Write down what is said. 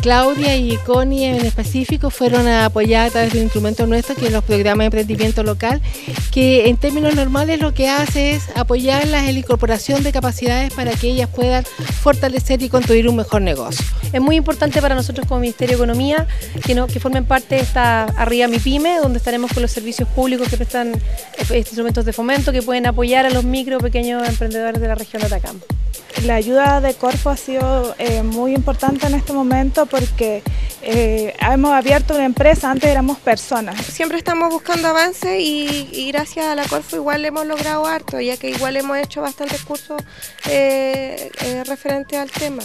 Claudia y Connie en específico fueron apoyadas a través de un instrumento nuestro que es los programas de emprendimiento local, que en términos normales lo que hace es apoyarlas en la incorporación de capacidades para que ellas puedan fortalecer y construir un mejor negocio. Es muy importante para nosotros como Ministerio de Economía que formen parte de esta Arriba Mi Pyme, donde estaremos con los servicios públicos que prestan instrumentos de fomento que pueden apoyar a los micro pequeños emprendedores de la región de Atacama. La ayuda de Corfo ha sido muy importante en este momento porque hemos abierto una empresa, antes éramos personas. Siempre estamos buscando avances y gracias a la Corfo igual hemos logrado harto, ya que igual hemos hecho bastantes cursos referentes al tema.